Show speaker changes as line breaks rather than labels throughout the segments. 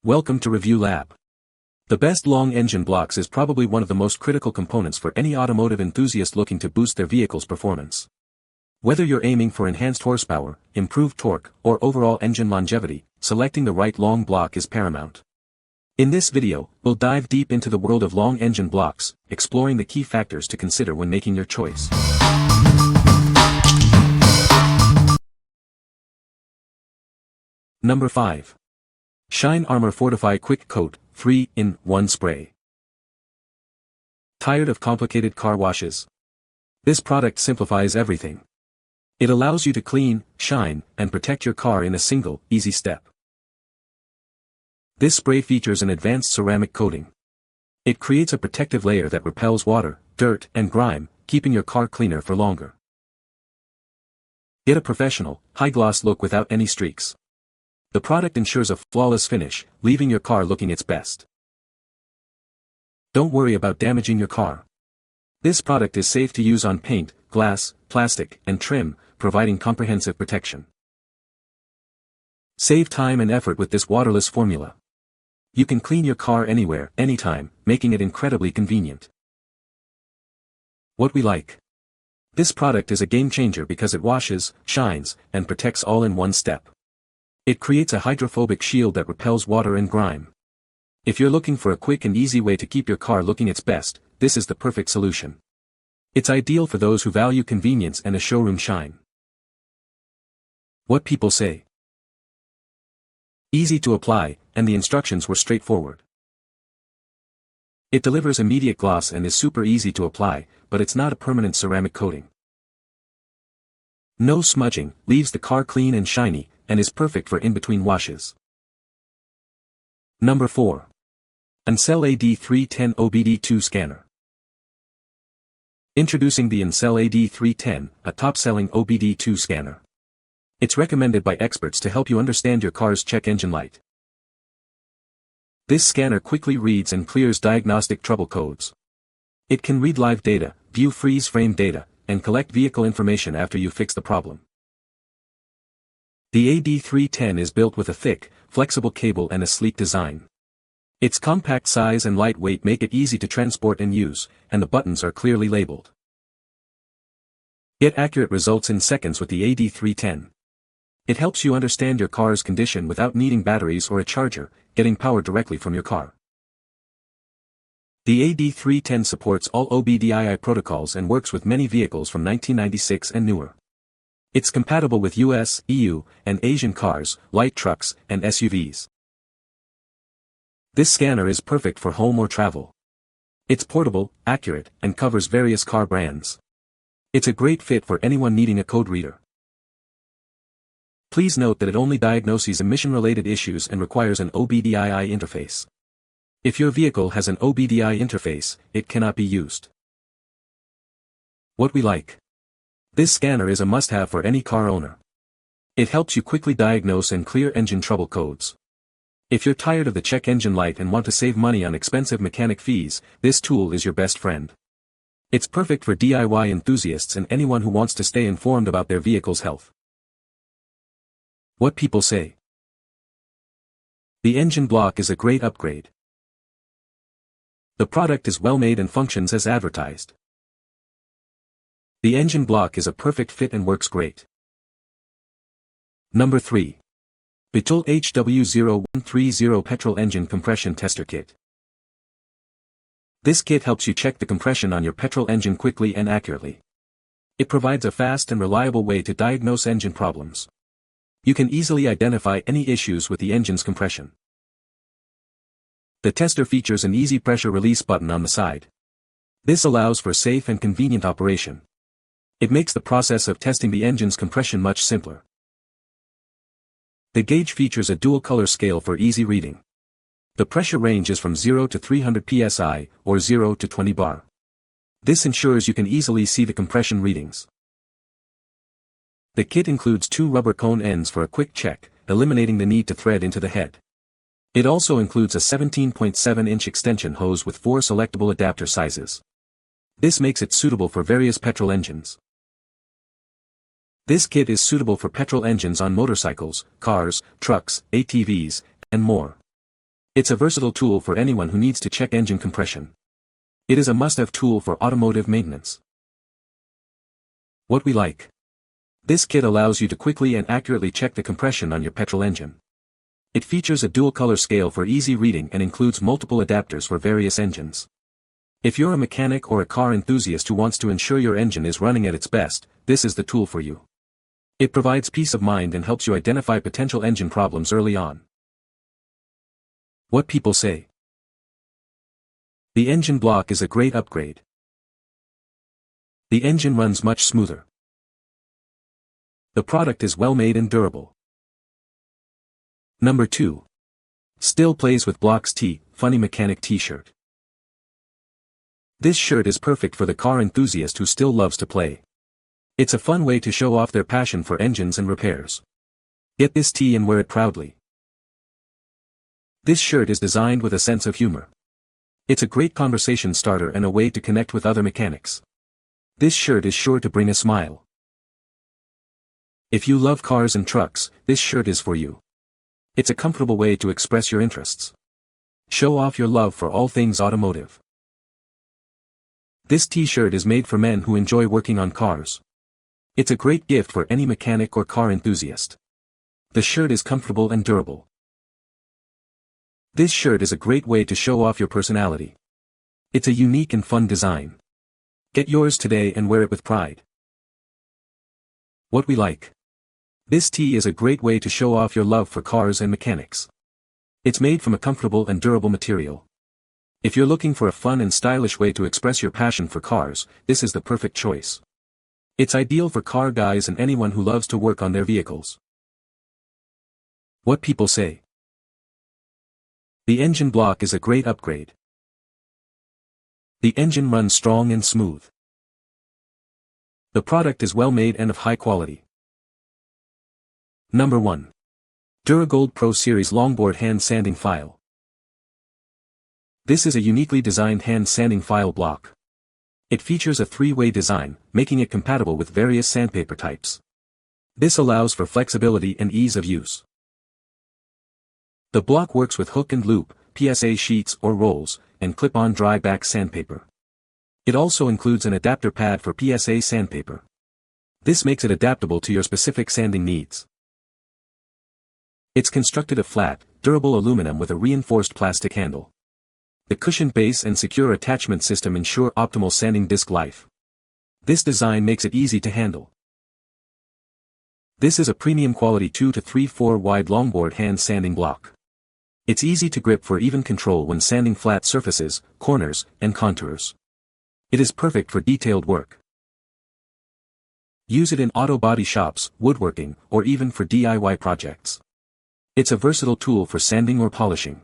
Welcome to Review Lab. The best long engine blocks is probably one of the most critical components for any automotive enthusiast looking to boost their vehicle's performance. Whether you're aiming for enhanced horsepower, improved torque, or overall engine longevity, selecting the right long block is paramount. In this video, we'll dive deep into the world of long engine blocks, exploring the key factors to consider when making your choice. Number 5. Shine Armor Fortify Quick Coat, 3-in-1 Spray. Tired of complicated car washes? This product simplifies everything. It allows you to clean, shine, and protect your car in a single, easy step. This spray features an advanced ceramic coating. It creates a protective layer that repels water, dirt, and grime, keeping your car cleaner for longer. Get a professional, high-gloss look without any streaks. The product ensures a flawless finish, leaving your car looking its best. Don't worry about damaging your car. This product is safe to use on paint, glass, plastic, and trim, providing comprehensive protection. Save time and effort with this waterless formula. You can clean your car anywhere, anytime, making it incredibly convenient. What we like. This product is a game changer because it washes, shines, and protects all in one step. It creates a hydrophobic shield that repels water and grime. If you're looking for a quick and easy way to keep your car looking its best, this is the perfect solution. It's ideal for those who value convenience and a showroom shine. What people say. Easy to apply, and the instructions were straightforward. It delivers immediate gloss and is super easy to apply, but it's not a permanent ceramic coating. No smudging, leaves the car clean and shiny, and is perfect for in-between washes. Number 4. ANCEL AD310 OBD2 Scanner. Introducing the ANCEL AD310, a top-selling OBD2 scanner. It's recommended by experts to help you understand your car's check engine light. This scanner quickly reads and clears diagnostic trouble codes. It can read live data, view freeze-frame data, and collect vehicle information after you fix the problem. The AD310 is built with a thick, flexible cable and a sleek design. Its compact size and lightweight make it easy to transport and use, and the buttons are clearly labeled. Get accurate results in seconds with the AD310. It helps you understand your car's condition without needing batteries or a charger, getting power directly from your car. The AD310 supports all OBDII protocols and works with many vehicles from 1996 and newer. It's compatible with US, EU, and Asian cars, light trucks, and SUVs. This scanner is perfect for home or travel. It's portable, accurate, and covers various car brands. It's a great fit for anyone needing a code reader. Please note that it only diagnoses emission-related issues and requires an OBDII interface. If your vehicle has an OBDI interface, it cannot be used. What we like. This scanner is a must-have for any car owner. It helps you quickly diagnose and clear engine trouble codes. If you're tired of the check engine light and want to save money on expensive mechanic fees, this tool is your best friend. It's perfect for DIY enthusiasts and anyone who wants to stay informed about their vehicle's health. What people say. The engine block is a great upgrade. The product is well made and functions as advertised. The engine block is a perfect fit and works great. Number 3. BETOOLL HW0130 Petrol Engine Compression Tester Kit. This kit helps you check the compression on your petrol engine quickly and accurately. It provides a fast and reliable way to diagnose engine problems. You can easily identify any issues with the engine's compression. The tester features an easy pressure release button on the side. This allows for safe and convenient operation. It makes the process of testing the engine's compression much simpler. The gauge features a dual-color scale for easy reading. The pressure range is from 0 to 300 psi, or 0 to 20 bar. This ensures you can easily see the compression readings. The kit includes 2 rubber cone ends for a quick check, eliminating the need to thread into the head. It also includes a 17.7-inch extension hose with 4 selectable adapter sizes. This makes it suitable for various petrol engines. This kit is suitable for petrol engines on motorcycles, cars, trucks, ATVs, and more. It's a versatile tool for anyone who needs to check engine compression. It is a must-have tool for automotive maintenance. What we like. This kit allows you to quickly and accurately check the compression on your petrol engine. It features a dual-color scale for easy reading and includes multiple adapters for various engines. If you're a mechanic or a car enthusiast who wants to ensure your engine is running at its best, this is the tool for you. It provides peace of mind and helps you identify potential engine problems early on. What people say. The engine block is a great upgrade. The engine runs much smoother. The product is well made and durable. Number 2. Still plays with blocks T, funny mechanic t-shirt. This shirt is perfect for the car enthusiast who still loves to play. It's a fun way to show off their passion for engines and repairs. Get this tee and wear it proudly. This shirt is designed with a sense of humor. It's a great conversation starter and a way to connect with other mechanics. This shirt is sure to bring a smile. If you love cars and trucks, this shirt is for you. It's a comfortable way to express your interests. Show off your love for all things automotive. This t-shirt is made for men who enjoy working on cars. It's a great gift for any mechanic or car enthusiast. The shirt is comfortable and durable. This shirt is a great way to show off your personality. It's a unique and fun design. Get yours today and wear it with pride. What we like. This tee is a great way to show off your love for cars and mechanics. It's made from a comfortable and durable material. If you're looking for a fun and stylish way to express your passion for cars, this is the perfect choice. It's ideal for car guys and anyone who loves to work on their vehicles. What people say. The engine block is a great upgrade. The engine runs strong and smooth. The product is well made and of high quality. Number 1. Dura-Gold Pro Series Longboard Hand Sanding File. This is a uniquely designed hand sanding file block. It features a 3-way design, making it compatible with various sandpaper types. This allows for flexibility and ease of use. The block works with hook and loop, PSA sheets or rolls, and clip-on dry back sandpaper. It also includes an adapter pad for PSA sandpaper. This makes it adaptable to your specific sanding needs. It's constructed of flat, durable aluminum with a reinforced plastic handle. The cushioned base and secure attachment system ensure optimal sanding disc life. This design makes it easy to handle. This is a premium quality 2 to 3/4 wide longboard hand sanding block. It's easy to grip for even control when sanding flat surfaces, corners, and contours. It is perfect for detailed work. Use it in auto body shops, woodworking, or even for DIY projects. It's a versatile tool for sanding or polishing.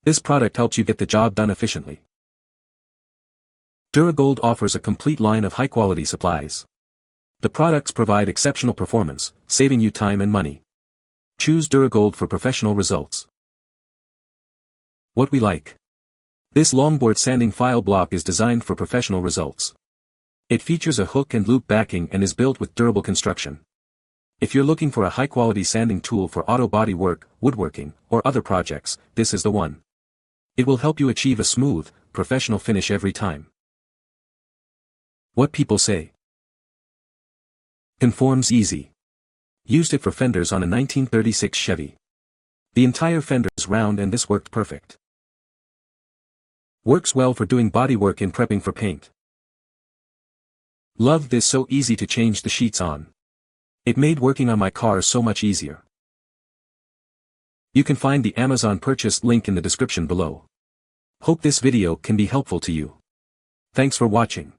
This product helps you get the job done efficiently. Dura-Gold offers a complete line of high-quality supplies. The products provide exceptional performance, saving you time and money. Choose Dura-Gold for professional results. What we like. This longboard sanding file block is designed for professional results. It features a hook and loop backing and is built with durable construction. If you're looking for a high-quality sanding tool for auto body work, woodworking, or other projects, this is the one. It will help you achieve a smooth, professional finish every time. What people say. Conforms easy. Used it for fenders on a 1936 Chevy. The entire fender is round and this worked perfect. Works well for doing bodywork and prepping for paint. Love this, so easy to change the sheets on. It made working on my car so much easier. You can find the Amazon purchase link in the description below. Hope this video can be helpful to you. Thanks for watching.